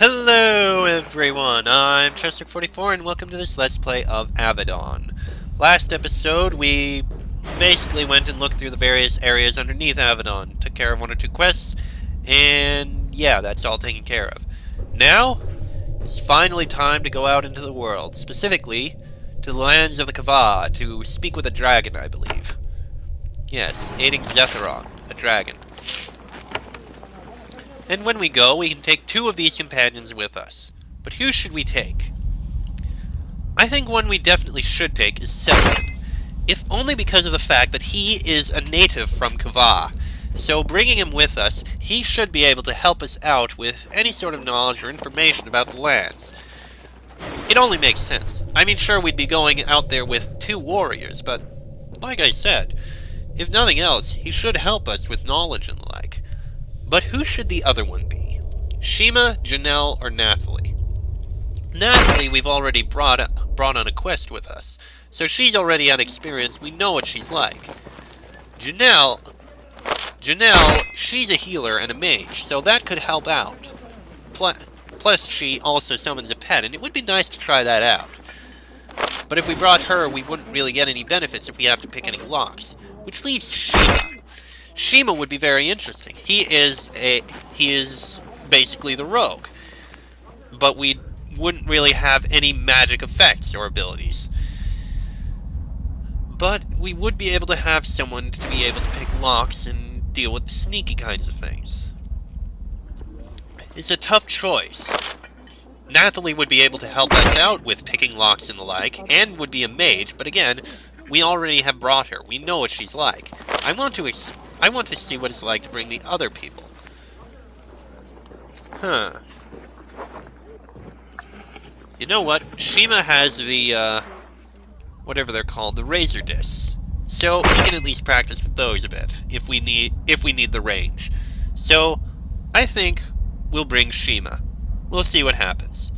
Hello everyone, I'm Chester44 and welcome to this Let's Play of Avadon. Last episode we basically went and looked through the various areas underneath Avadon, took care of one or two quests, and yeah, that's all taken care of. Now, it's finally time to go out into the world, specifically to the lands of the Kavah, to speak with a dragon, I believe. Yes, aiding Zetharon, a dragon. And when we go, we can take two of these companions with us. But who should we take? I think one we definitely should take is Sevlin, if only because of the fact that he is a native from Kavah. So bringing him with us, he should be able to help us out with any sort of knowledge or information about the lands. It only makes sense. I mean, sure, we'd be going out there with two warriors, but like I said, if nothing else, he should help us with knowledge and the like. But who should the other one be? Shima, Janelle, or Nathalie? Nathalie we've already brought on a quest with us, so she's already had experience, we know what she's like. Janelle, she's a healer and a mage, so that could help out. Plus, she also summons a pet, and it would be nice to try that out. But if we brought her, we wouldn't really get any benefits if we have to pick any locks. Which leaves Shima. Shima would be very interesting. He is basically the rogue, but we wouldn't really have any magic effects or abilities. But we would be able to have someone to be able to pick locks and deal with the sneaky kinds of things. It's a tough choice. Nathalie would be able to help us out with picking locks and the like, and would be a mage, but again, we already have brought her. We know what she's like. I want to see what it's like to bring the other people. Huh. You know what? Shima has the, whatever they're called, the razor discs. So we can at least practice with those a bit, if we need the range. So, I think we'll bring Shima. We'll see what happens.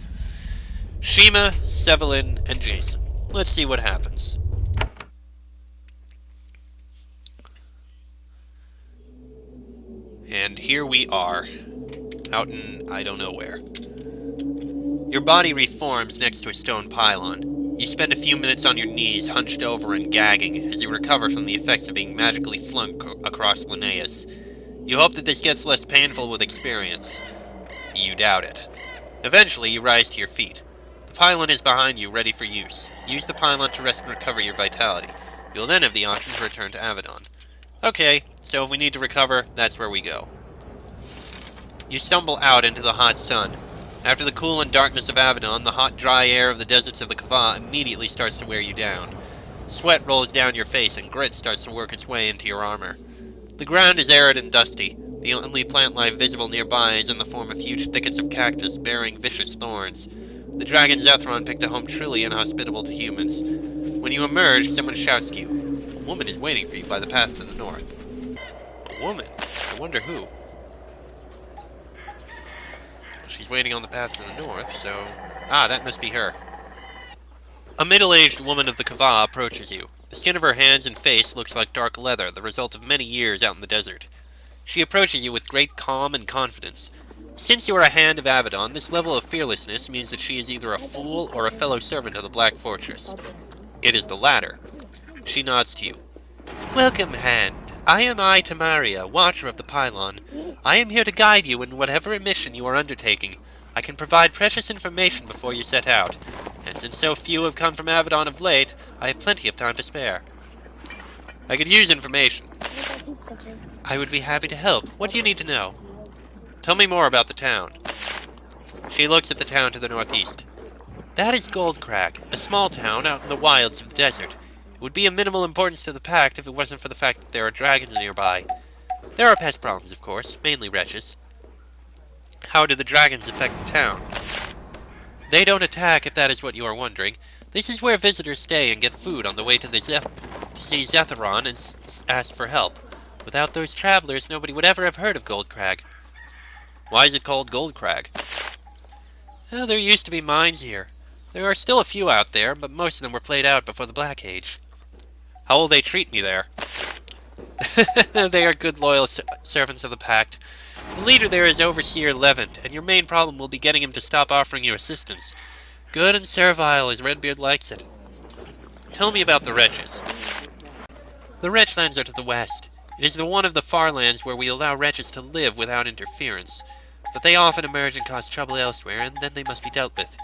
Shima, Sevlin, and Jason. Let's see what happens. And here we are, out in I don't know where. Your body reforms next to a stone pylon. You spend a few minutes on your knees, hunched over and gagging, as you recover from the effects of being magically flung across Linnaeus. You hope that this gets less painful with experience. You doubt it. Eventually, you rise to your feet. The pylon is behind you, ready for use. Use the pylon to rest and recover your vitality. You'll then have the option to return to Avadon. Okay, so if we need to recover, that's where we go. You stumble out into the hot sun. After the cool and darkness of Avadon, the hot, dry air of the deserts of the Kavah immediately starts to wear you down. Sweat rolls down your face and grit starts to work its way into your armor. The ground is arid and dusty. The only plant life visible nearby is in the form of huge thickets of cactus bearing vicious thorns. The dragon Zetharon picked a home truly inhospitable to humans. When you emerge, someone shouts to you. A woman is waiting for you by the path to the north. A woman? I wonder who. She's waiting on the path to the north, so... Ah, that must be her. A middle-aged woman of the Kavah approaches you. The skin of her hands and face looks like dark leather, the result of many years out in the desert. She approaches you with great calm and confidence. Since you are a hand of Avadon, this level of fearlessness means that she is either a fool or a fellow servant of the Black Fortress. It is the latter. She nods to you. Welcome, Hand. I am Tamaria, Watcher of the Pylon. I am here to guide you in whatever mission you are undertaking. I can provide precious information before you set out, and since so few have come from Avadon of late, I have plenty of time to spare. I could use information. I would be happy to help. What do you need to know? Tell me more about the town. She looks at the town to the northeast. That is Goldcrag, a small town out in the wilds of the desert. It would be of minimal importance to the Pact if it wasn't for the fact that there are dragons nearby. There are pest problems, of course, mainly wretches. How do the dragons affect the town? They don't attack, if that is what you are wondering. This is where visitors stay and get food on the way to see Zetharon and ask for help. Without those travelers, nobody would ever have heard of Goldcrag. Why is it called Goldcrag? Well, there used to be mines here. There are still a few out there, but most of them were played out before the Black Age. How will they treat me there? They are good, loyal servants of the Pact. The leader there is Overseer Levant, and your main problem will be getting him to stop offering you assistance. Good and servile, as Redbeard likes it. Tell me about the wretches. The wretch lands are to the west. It is the one of the far lands where we allow wretches to live without interference. But they often emerge and cause trouble elsewhere, and then they must be dealt with.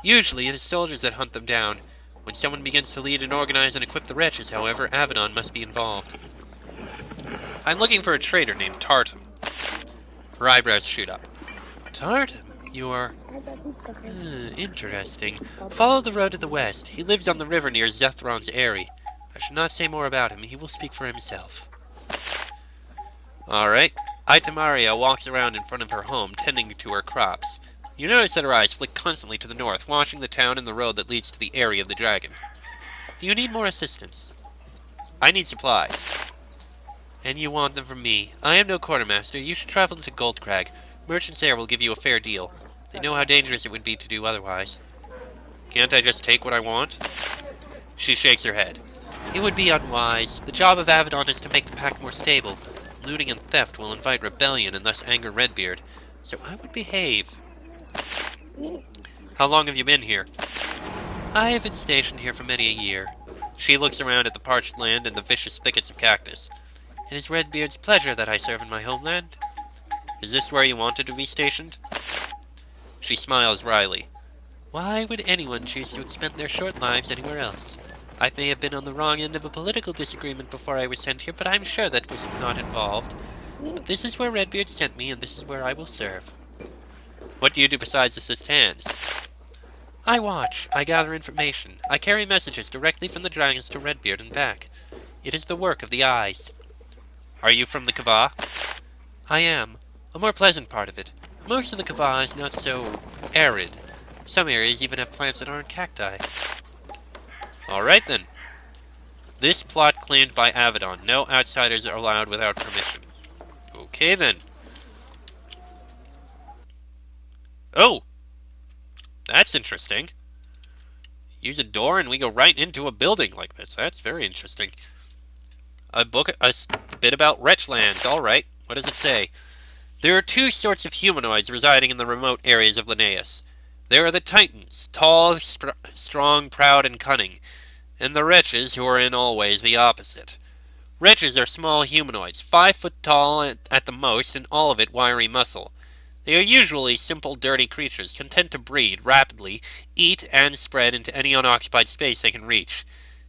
Usually, it is soldiers that hunt them down. When someone begins to lead and organize and equip the wretches, however, Avadon must be involved. I'm looking for a trader named Tartum. Her eyebrows shoot up. Tartum? You are... interesting. Follow the road to the west. He lives on the river near Zethron's Eyrie. I should not say more about him. He will speak for himself. Alright. Itamaria walks around in front of her home, tending to her crops. You notice that her eyes flick constantly to the north, watching the town and the road that leads to the Eyrie of the Dragon. Do you need more assistance? I need supplies. And you want them from me. I am no quartermaster. You should travel to Goldcrag. Merchants there will give you a fair deal. They know how dangerous it would be to do otherwise. Can't I just take what I want? She shakes her head. It would be unwise. The job of Avadon is to make the pact more stable. Looting and theft will invite rebellion and thus anger Redbeard. So I would behave. How long have you been here? I have been stationed here for many a year. She looks around at the parched land and the vicious thickets of cactus. It is Redbeard's pleasure that I serve in my homeland. Is this where you wanted to be stationed? She smiles wryly. Why would anyone choose to spend their short lives anywhere else? I may have been on the wrong end of a political disagreement before I was sent here, but I'm sure that was not involved. But this is where Redbeard sent me, and this is where I will serve. What do you do besides assist hands? I watch. I gather information. I carry messages directly from the dragons to Redbeard and back. It is the work of the eyes. Are you from the Kavah? I am. A more pleasant part of it. Most of the Kavah is not so arid. Some areas even have plants that aren't cacti. Alright then. This plot claimed by Avadon. No outsiders are allowed without permission. Okay then. Oh! That's interesting. Use a door and we go right into a building like this. That's very interesting. A bit about Wretchlands. Alright. What does it say? There are two sorts of humanoids residing in the remote areas of Linnaeus. There are the Titans, tall, strong, proud, and cunning, and the Wretches, who are in all ways the opposite. Wretches are small humanoids, 5 foot tall at the most, and all of it wiry muscle. They are usually simple, dirty creatures, content to breed rapidly, eat, and spread into any unoccupied space they can reach.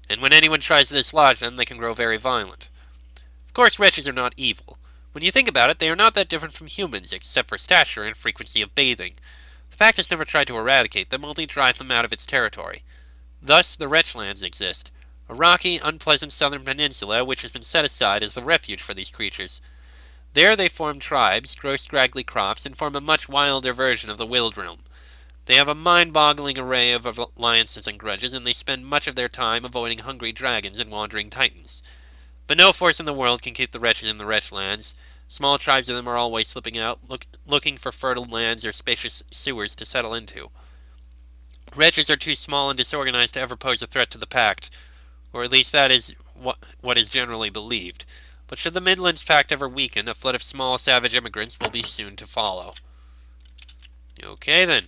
And when anyone tries to dislodge them, they can grow very violent. Of course, Wretches are not evil. When you think about it, they are not that different from humans, except for stature and frequency of bathing. The pact has never tried to eradicate them, only drive them out of its territory. Thus, the Wretchlands exist, a rocky, unpleasant southern peninsula which has been set aside as the refuge for these creatures. There they form tribes, grow scraggly crops, and form a much wilder version of the Wildrealm. They have a mind-boggling array of alliances and grudges, and they spend much of their time avoiding hungry dragons and wandering titans. But no force in the world can keep the Wretches in the Wretchlands. Small tribes of them are always slipping out, looking for fertile lands or spacious sewers to settle into. Wretches are too small and disorganized to ever pose a threat to the Pact, or at least that is what is generally believed. But should the Midlands Pact ever weaken, a flood of small, savage immigrants will be soon to follow. Okay, then.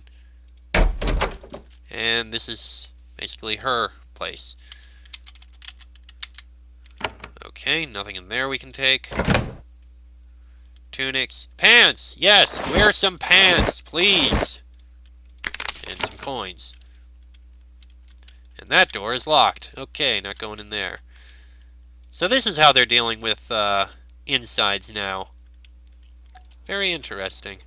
And this is basically her place. Okay, nothing in there we can take. Tunics. Pants! Yes! Wear some pants, please! And some coins. And that door is locked. Okay, not going in there. So this is how they're dealing with insides now. Very interesting.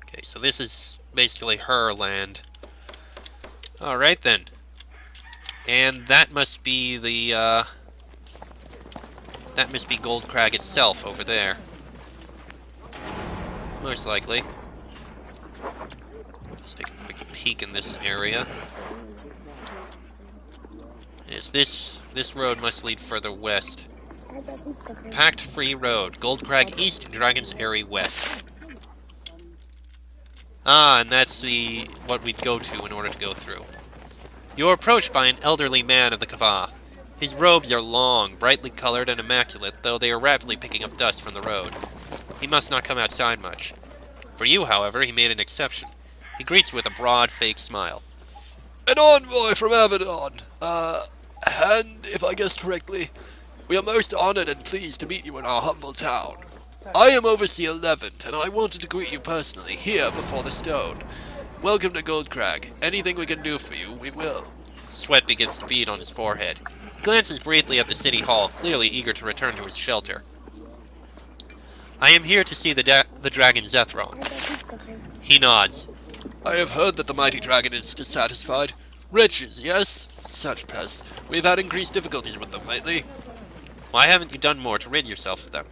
Okay, so this is basically her land. Alright then. And that must be the, that must be Goldcrag itself over there. Most likely. Let's take a quick peek in this area. Yes, this road must lead further west. Pact-free road. Goldcrag east, Dragon's Eyrie west. Ah, and that's what we'd go to in order to go through. You're approached by an elderly man of the Kavah. His robes are long, brightly colored and immaculate, though they are rapidly picking up dust from the road. He must not come outside much. For you, however, he made an exception. He greets you with a broad, fake smile. An envoy from Avadon. And if I guessed correctly, we are most honored and pleased to meet you in our humble town. I am Overseer Levant, and I wanted to greet you personally, here before the stone. Welcome to Goldcrag. Anything we can do for you, we will. Sweat begins to bead on his forehead. He glances briefly at the city hall, clearly eager to return to his shelter. I am here to see the dragon Zethron. He nods. I have heard that the mighty dragon is dissatisfied. Riches, yes? Such pests. We've had increased difficulties with them lately. Why haven't you done more to rid yourself of them?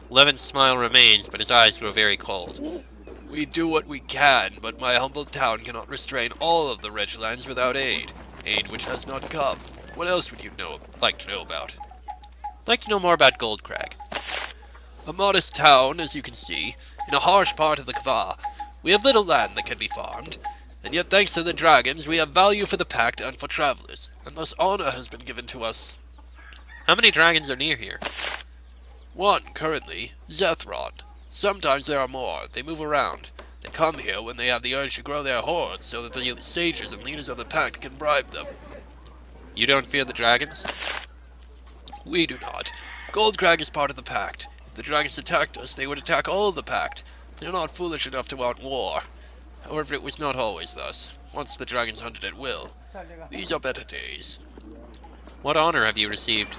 Levin's smile remains, but his eyes grow very cold. We do what we can, but my humble town cannot restrain all of the rich lands without aid. Aid which has not come. What else would you like to know about? I'd like to know more about Goldcrag. A modest town, as you can see, in a harsh part of the Kavah. We have little land that can be farmed, and yet thanks to the dragons, we have value for the pact and for travelers, and thus honor has been given to us. How many dragons are near here? One, currently, Zethron. Sometimes there are more. They move around. They come here when they have the urge to grow their hordes so that the sages and leaders of the pact can bribe them. You don't fear the dragons? We do not. Goldcrag is part of the pact. If the dragons attacked us, they would attack all of the pact. They are not foolish enough to want war. However, it was not always thus. Once the dragons hunted at will. These are better days. What honor have you received?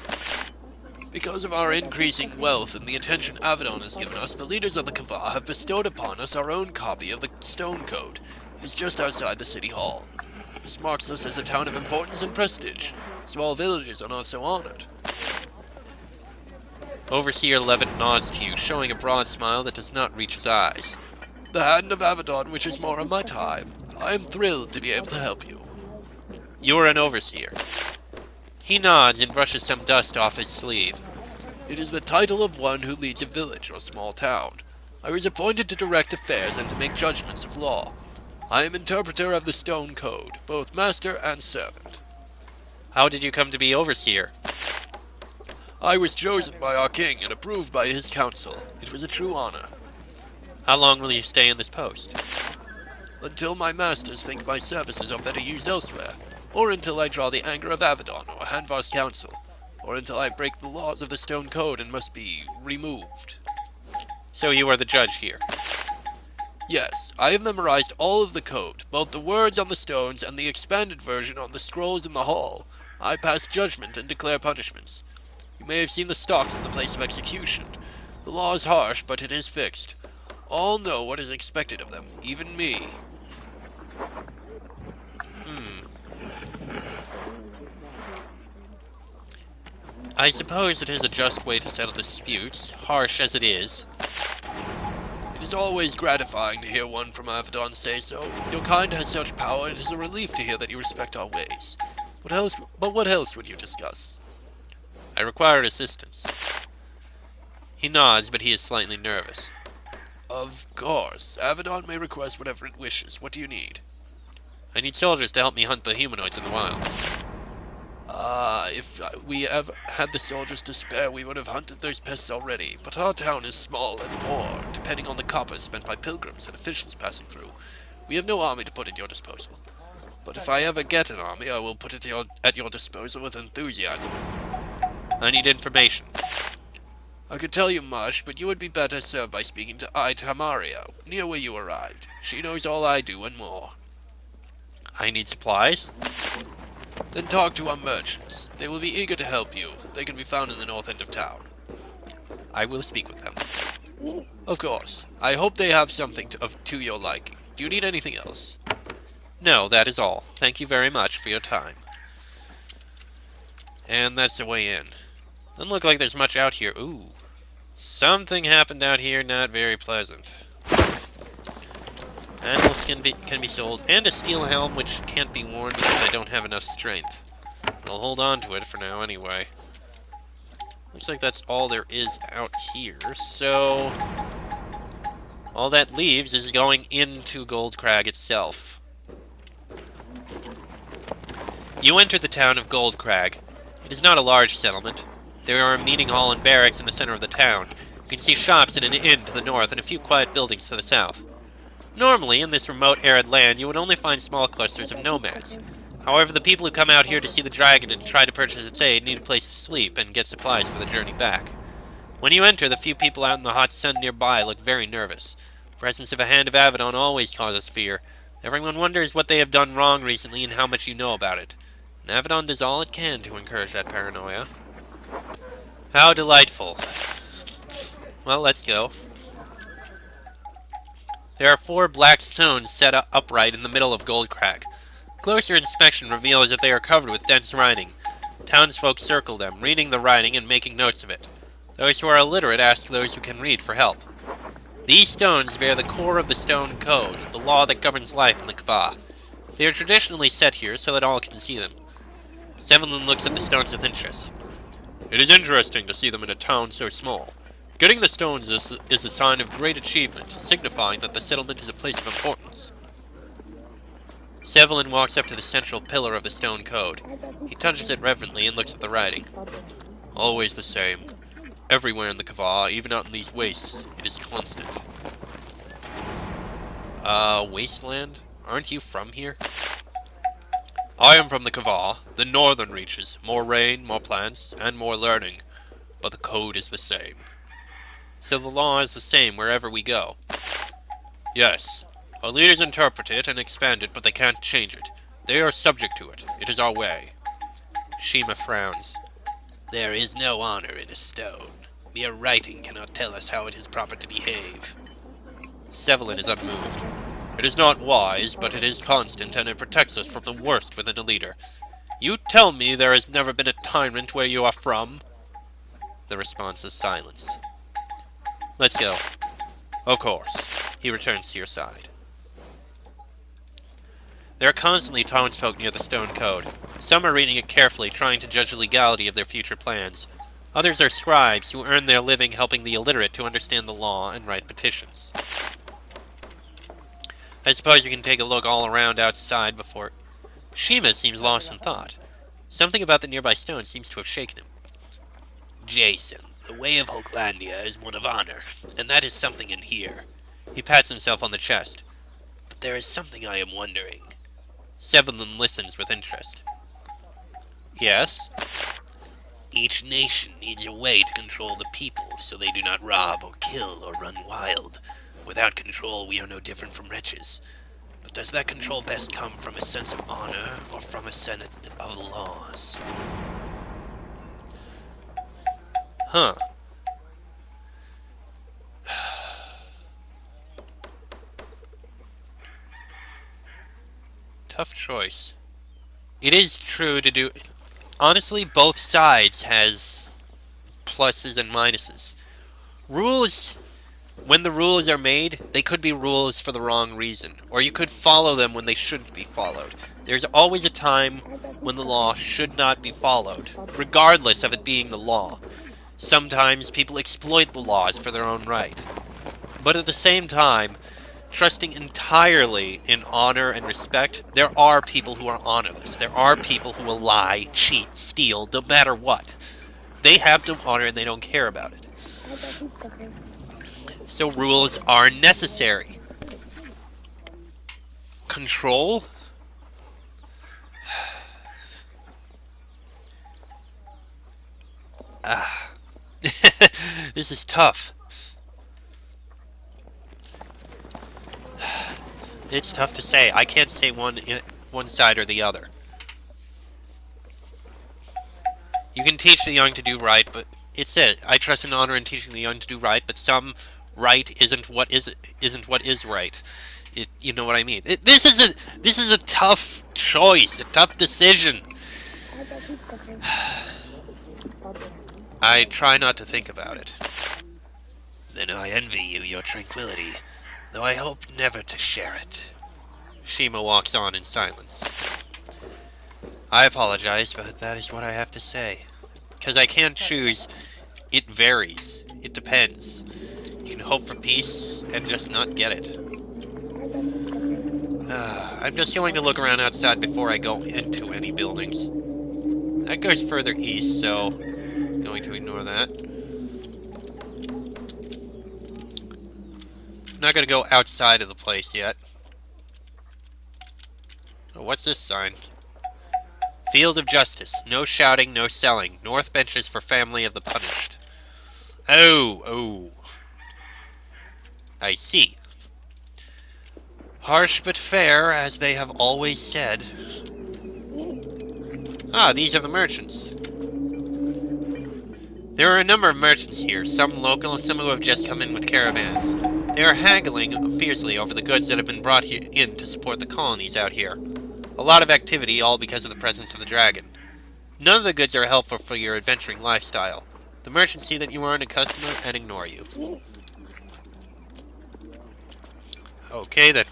Because of our increasing wealth and the attention Avadon has given us, the leaders of the Kavah have bestowed upon us our own copy of the Stone Code. It is just outside the city hall. This marks us as a town of importance and prestige. Small villages are not so honored. Overseer Levitt nods to you, showing a broad smile that does not reach his eyes. The hand of Avadon wishes more of my time. I am thrilled to be able to help you. You are an overseer. He nods and brushes some dust off his sleeve. It is the title of one who leads a village or small town. I was appointed to direct affairs and to make judgments of law. I am interpreter of the Stone Code, both master and servant. How did you come to be overseer? I was chosen by our king and approved by his council. It was a true honor. How long will you stay in this post? Until my masters think my services are better used elsewhere, or until I draw the anger of Avadon or Hanvar's council, or until I break the laws of the Stone Code and must be removed. So you are the judge here? Yes, I have memorized all of the code, both the words on the stones and the expanded version on the scrolls in the hall. I pass judgment and declare punishments. You may have seen the stocks in the place of execution. The law is harsh, but it is fixed. All know what is expected of them, even me. I suppose it is a just way to settle disputes, harsh as it is. It is always gratifying to hear one from Avadon say so. Your kind has such power, it is a relief to hear that you respect our ways. What else would you discuss? I require assistance. He nods, but he is slightly nervous. Of course. Avadon may request whatever it wishes. What do you need? I need soldiers to help me hunt the humanoids in the wild. If we have had the soldiers to spare, we would have hunted those pests already. But our town is small and poor, depending on the copper spent by pilgrims and officials passing through. We have no army to put at your disposal. But if I ever get an army, I will put it at your disposal with enthusiasm. I need information. I could tell you much, but you would be better served by speaking to Tamaria, near where you arrived. She knows all I do and more. I need supplies? Then talk to our merchants. They will be eager to help you. They can be found in the north end of town. I will speak with them. Of course. I hope they have something to your liking. Do you need anything else? No, that is all. Thank you very much for your time. And that's the way in. Doesn't look like there's much out here. Ooh. Something happened out here not very pleasant. Animal skin can be sold, and a steel helm which can't be worn because I don't have enough strength. I'll hold on to it for now anyway. Looks like that's all there is out here, so... all that leaves is going into Goldcrag itself. You enter the town of Goldcrag. It is not a large settlement. There are a meeting hall and barracks in the center of the town. You can see shops and an inn to the north and a few quiet buildings to the south. Normally, in this remote, arid land, you would only find small clusters of nomads. However, the people who come out here to see the dragon and try to purchase its aid need a place to sleep and get supplies for the journey back. When you enter, the few people out in the hot sun nearby look very nervous. The presence of a hand of Avadon always causes fear. Everyone wonders what they have done wrong recently and how much you know about it. And Avadon does all it can to encourage that paranoia. How delightful. Well, let's go. There are 4 black stones set upright in the middle of Goldcrag. Closer inspection reveals that they are covered with dense writing. Townsfolk circle them, reading the writing and making notes of it. Those who are illiterate ask those who can read for help. These stones bear the core of the stone code, the law that governs life in the Kavah. They are traditionally set here so that all can see them. Sevelin looks at the stones with interest. It is interesting to see them in a town so small. Getting the stones is a sign of great achievement, signifying that the settlement is a place of importance. Sevelin walks up to the central pillar of the stone code. He touches it reverently and looks at the writing. Always the same. Everywhere in the Kavah, even out in these wastes, it is constant. Wasteland? Aren't you from here? I am from the Kavah, the northern reaches. More rain, more plants, and more learning. But the code is the same. So the law is the same wherever we go. Yes. Our leaders interpret it and expand it, but they can't change it. They are subject to it. It is our way. Shima frowns. There is no honor in a stone. Mere writing cannot tell us how it is proper to behave. Sevelin is unmoved. It is not wise, but it is constant, and it protects us from the worst within a leader. You tell me there has never been a tyrant where you are from? The response is silence. Let's go. Of course. He returns to your side. There are constantly townsfolk near the stone code. Some are reading it carefully, trying to judge the legality of their future plans. Others are scribes who earn their living helping the illiterate to understand the law and write petitions. I suppose you can take a look all around outside before... Shima seems lost in thought. Something about the nearby stone seems to have shaken him. Jason, the way of Hochlandia is one of honor, and that is something in here. He pats himself on the chest. But there is something I am wondering. Sevelin listens with interest. Yes? Each nation needs a way to control the people so they do not rob or kill or run wild. Without control, we are no different from wretches. But does that control best come from a sense of honor or from a sense of laws? Huh. Tough choice. It is true to do... Honestly, both sides has pluses and minuses. Rules, when the rules are made, they could be rules for the wrong reason. Or you could follow them when they shouldn't be followed. There's always a time when the law should not be followed, regardless of it being the law. Sometimes people exploit the laws for their own right. But at the same time, trusting entirely in honor and respect, there are people who are honorless. There are people who will lie, cheat, steal, no matter what. They have no honor and they don't care about it. So rules are necessary. Control? This is tough. It's tough to say. I can't say one side or the other. You can teach the young to do right, but it's it. I trust and honor in teaching the young to do right, but some right isn't what is right. You know what I mean? This is a tough choice, a tough decision. I try not to think about it. Then I envy you your tranquility, though I hope never to share it. Shima walks on in silence. I apologize, but that is what I have to say. Because I can't choose. It varies. It depends. You can hope for peace and just not get it. I'm just going to look around outside before I go into any buildings. That goes further east, so going to ignore that. Not going to go outside of the place yet. Oh, what's this sign? Field of Justice. No shouting, no selling. North benches for family of the punished. Oh. I see. Harsh but fair, as they have always said. Ah, these are the merchants. There are a number of merchants here, some local, some who have just come in with caravans. They are haggling fiercely over the goods that have been brought in to support the colonies out here. A lot of activity, all because of the presence of the dragon. None of the goods are helpful for your adventuring lifestyle. The merchants see that you aren't a customer and ignore you. Okay, that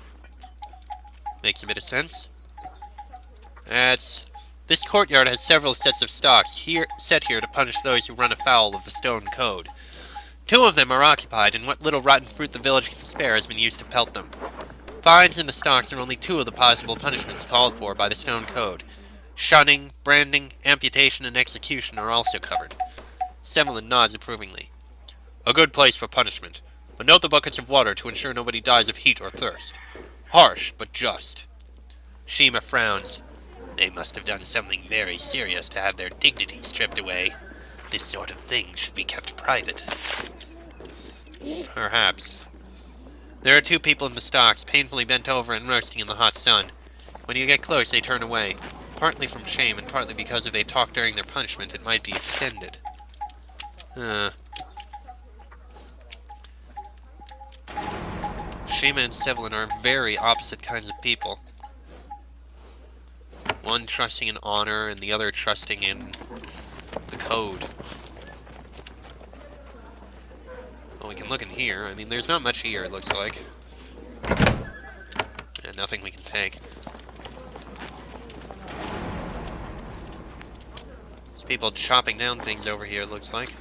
makes a bit of sense. This courtyard has several sets of stocks set here to punish those who run afoul of the stone code. 2 of them are occupied, and what little rotten fruit the village can spare has been used to pelt them. Fines in the stocks are only 2 of the possible punishments called for by the stone code. Shunning, branding, amputation, and execution are also covered. Semlin nods approvingly. A good place for punishment, but note the buckets of water to ensure nobody dies of heat or thirst. Harsh, but just. Shima frowns. They must have done something very serious to have their dignity stripped away. This sort of thing should be kept private. Perhaps. There are 2 people in the stocks, painfully bent over and roasting in the hot sun. When you get close, they turn away. Partly from shame, and partly because if they talk during their punishment, it might be extended. Shima and Sevlin are very opposite kinds of people. One trusting in honor, and the other trusting in the code. Well, we can look in here. I mean, there's not much here, it looks like. And nothing we can take. There's people chopping down things over here, it looks like.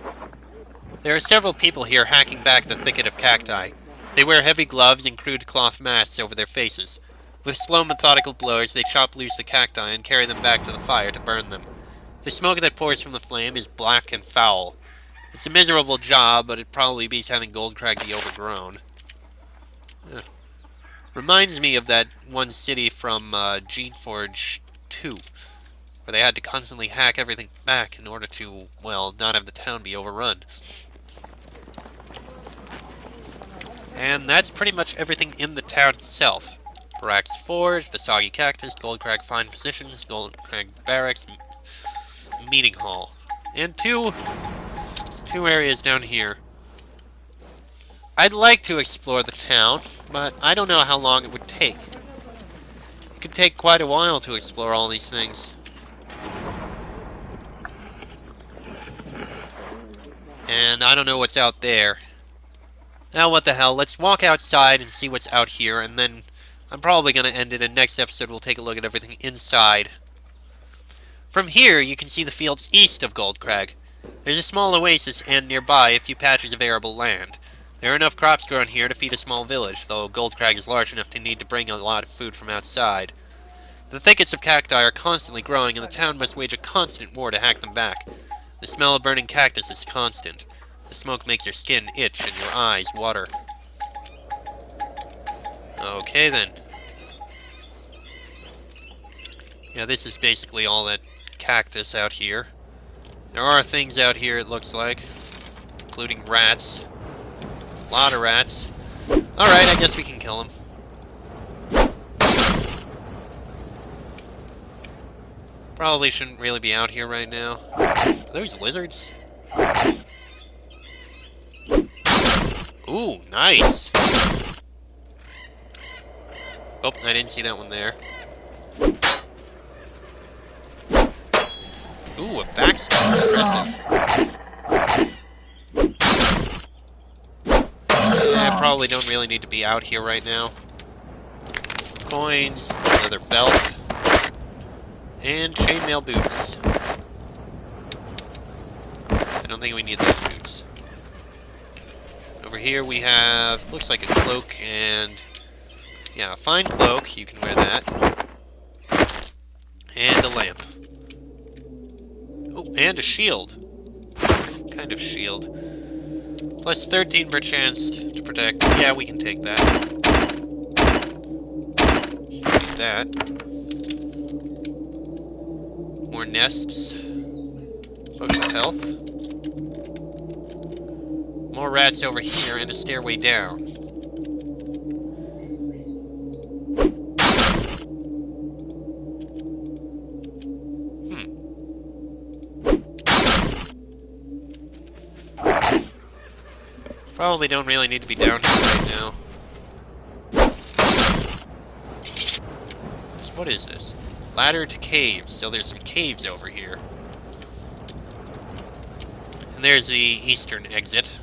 There are several people here hacking back the thicket of cacti. They wear heavy gloves and crude cloth masks over their faces. With slow, methodical blows, they chop loose the cacti and carry them back to the fire to burn them. The smoke that pours from the flame is black and foul. It's a miserable job, but it probably beats having Goldcrag be overgrown. Reminds me of that one city from Geneforge 2, where they had to constantly hack everything back in order to, well, not have the town be overrun. And that's pretty much everything in the town itself. Barak's Forge, the Soggy Cactus, Goldcrag Fine Positions, Goldcrag Barracks, Meeting Hall. And two areas down here. I'd like to explore the town, but I don't know how long it would take. It could take quite a while to explore all these things. And I don't know what's out there. Now what the hell, let's walk outside and see what's out here, and then I'm probably going to end it, and next episode we'll take a look at everything inside. From here, you can see the fields east of Goldcrag. There's a small oasis, and nearby a few patches of arable land. There are enough crops grown here to feed a small village, though Goldcrag is large enough to need to bring a lot of food from outside. The thickets of cacti are constantly growing, and the town must wage a constant war to hack them back. The smell of burning cactus is constant. The smoke makes your skin itch and your eyes water. Okay then. Yeah, this is basically all that cactus out here. There are things out here, it looks like, including rats. A lot of rats. Alright, I guess we can kill them. Probably shouldn't really be out here right now. Are those lizards? Ooh, nice! Oh, I didn't see that one there. Ooh, a backstab. Impressive. Yeah, probably don't really need to be out here right now. Coins, leather belt, and chainmail boots. I don't think we need those boots. Over here we have, looks like a cloak and, yeah, a fine cloak, you can wear that. And a lamp. Oh, and a shield. Kind of shield. Plus 13 per chance to protect. Yeah, we can take that. Need that. More nests. Potion of health. More rats over here and a stairway down. Probably don't really need to be down here right now. So what is this? Ladder to caves. So there's some caves over here. And there's the eastern exit.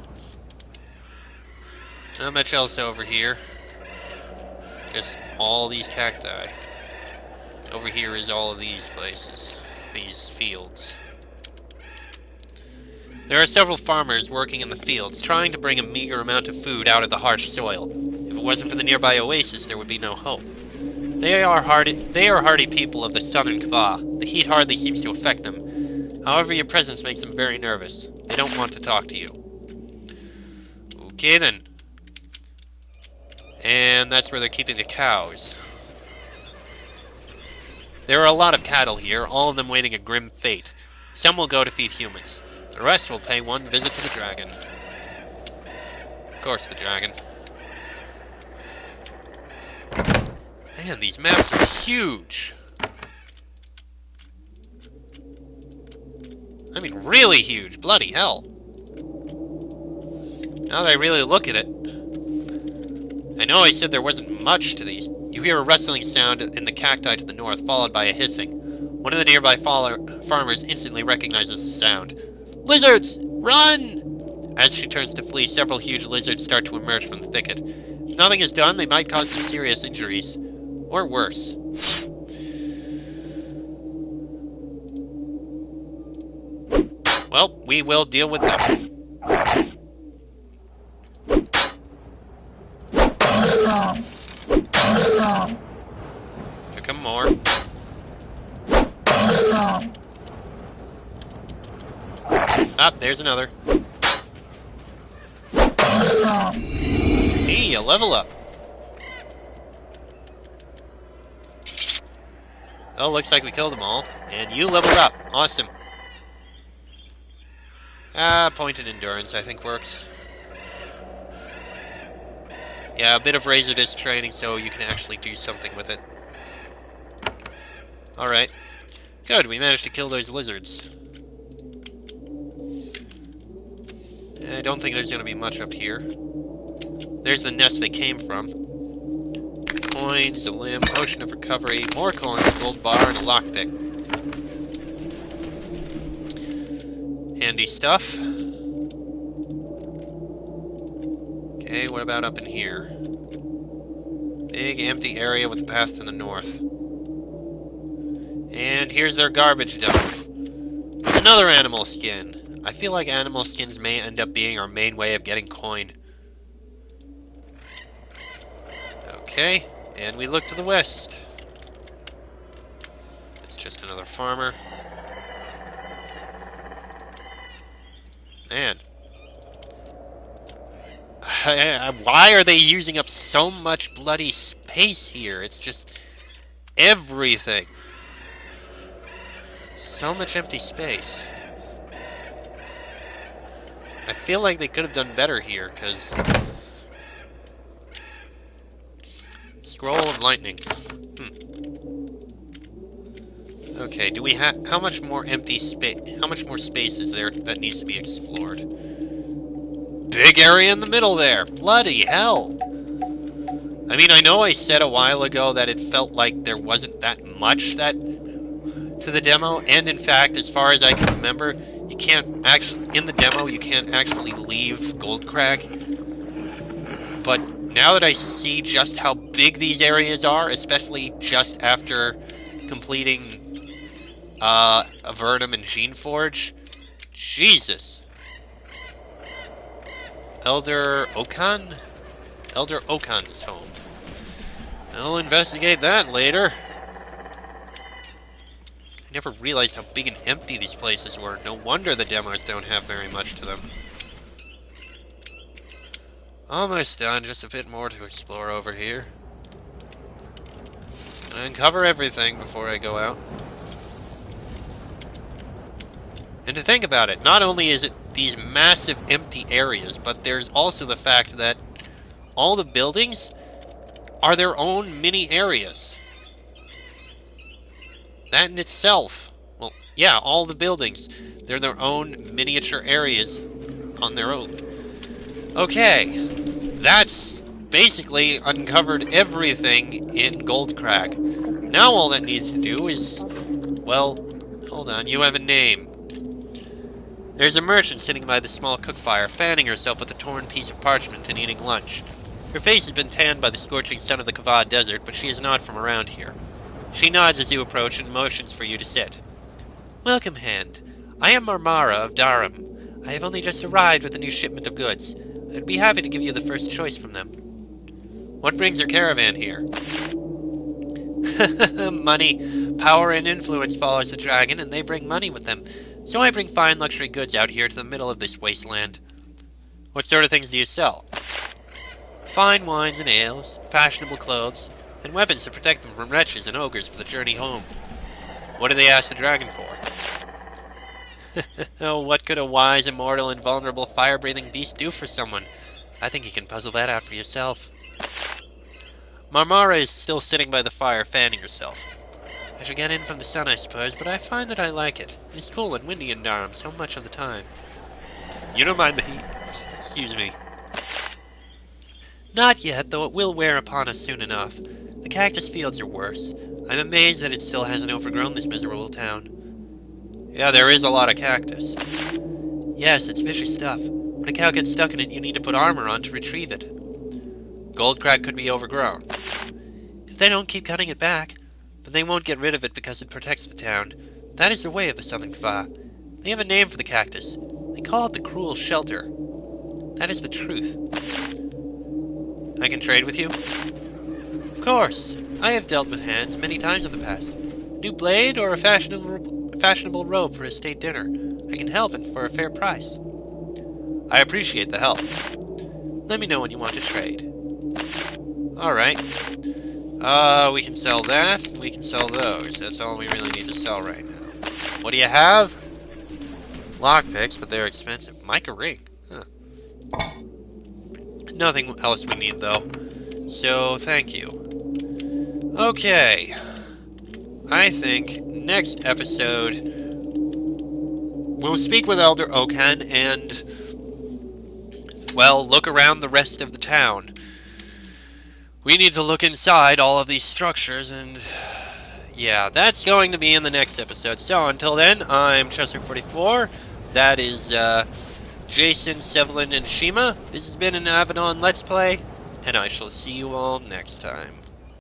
Not much else over here. Just all these cacti. Over here is all of these places. These fields. There are several farmers working in the fields, trying to bring a meager amount of food out of the harsh soil. If it wasn't for the nearby oasis, there would be no hope. They are hardy people of the southern Kavah. The heat hardly seems to affect them. However, your presence makes them very nervous. They don't want to talk to you. Okay, then. And that's where they're keeping the cows. There are a lot of cattle here, all of them waiting a grim fate. Some will go to feed humans. The rest will pay one visit to the dragon. Of course, the dragon. Man, these maps are huge. I mean, really huge. Bloody hell. Now that I really look at it. I know I said there wasn't much to these. You hear a rustling sound in the cacti to the north, followed by a hissing. One of the nearby farmers instantly recognizes the sound. Lizards! Run! As she turns to flee, several huge lizards start to emerge from the thicket. If nothing is done, they might cause some serious injuries. Or worse. Well, we will deal with them. Here come more. Ah, there's another. Hey, a level up. Oh, looks like we killed them all. And you leveled up. Awesome. Point and endurance, I think, works. Yeah, a bit of razor disc training so you can actually do something with it. Alright. Good, we managed to kill those lizards. I don't think there's going to be much up here. There's the nest they came from. Coins, a limb, potion of recovery, more coins, gold bar, and a lockpick. Handy stuff. Okay, what about up in here? Big empty area with a path to the north. And here's their garbage dump. With another animal skin. I feel like animal skins may end up being our main way of getting coin. Okay, and we look to the west. It's just another farmer. Man. Why are they using up so much bloody space here? It's just everything. So much empty space. I feel like they could have done better here, because... Scroll of Lightning. Okay, do we have... How much more empty space... How much more space is there that needs to be explored? Big area in the middle there! Bloody hell! I mean, I know I said a while ago that it felt like there wasn't that much to the demo, and in fact, as far as I can remember, you can't actually... In the demo, you can't actually leave Goldcrag. But now that I see just how big these areas are, especially just after completing Avadon and Geneforge, Jesus. Elder Okan? Elder Okan's home. I'll investigate that later. I never realized how big and empty these places were. No wonder the demos don't have very much to them. Almost done, just a bit more to explore over here. And cover everything before I go out. And to think about it, not only is it these massive empty areas, but there's also the fact that all the buildings are their own mini areas. That in itself, well, yeah, all the buildings, they're their own miniature areas on their own. Okay, that's basically uncovered everything in Goldcrag. Now all that needs to do is, well, hold on, you have a name. There's a merchant sitting by the small cook fire, fanning herself with a torn piece of parchment and eating lunch. Her face has been tanned by the scorching sun of the Kavah desert, but she is not from around here. She nods as you approach and motions for you to sit. Welcome, Hand. I am Marmara of Dharam. I have only just arrived with a new shipment of goods. I'd be happy to give you the first choice from them. What brings your caravan here? Money. Power and influence follows the dragon, and they bring money with them. So I bring fine luxury goods out here to the middle of this wasteland. What sort of things do you sell? Fine wines and ales, fashionable clothes, and weapons to protect them from wretches and ogres for the journey home. What do they ask the dragon for? Oh, what could a wise, immortal, invulnerable, fire-breathing beast do for someone? I think you can puzzle that out for yourself. Marmara is still sitting by the fire, fanning herself. I shall get in from the sun, I suppose, but I find that I like it. It's cool and windy in Dharam so much of the time. You don't mind the heat? Excuse me. Not yet, though it will wear upon us soon enough. The cactus fields are worse. I'm amazed that it still hasn't overgrown this miserable town. Yeah, there is a lot of cactus. Yes, it's vicious stuff. When a cow gets stuck in it, you need to put armor on to retrieve it. Goldcrag could be overgrown. If they don't keep cutting it back, but they won't get rid of it because it protects the town. That is the way of the southern Kavah. They have a name for the cactus. They call it the cruel shelter. That is the truth. I can trade with you? Of course. I have dealt with hands many times in the past. New blade or a fashionable robe for a state dinner. I can help and for a fair price. I appreciate the help. Let me know when you want to trade. Alright. We can sell that. We can sell those. That's all we really need to sell right now. What do you have? Lockpicks, but they're expensive. Mica ring. Huh. Nothing else we need, though. So, thank you. Okay. I think next episode we'll speak with Elder Okan and, well, look around the rest of the town. We need to look inside all of these structures, and yeah, that's going to be in the next episode. So, until then, I'm Chester44. That is, Jason, Sevlin, and Shima. This has been an Avadon Let's Play, and I shall see you all next time.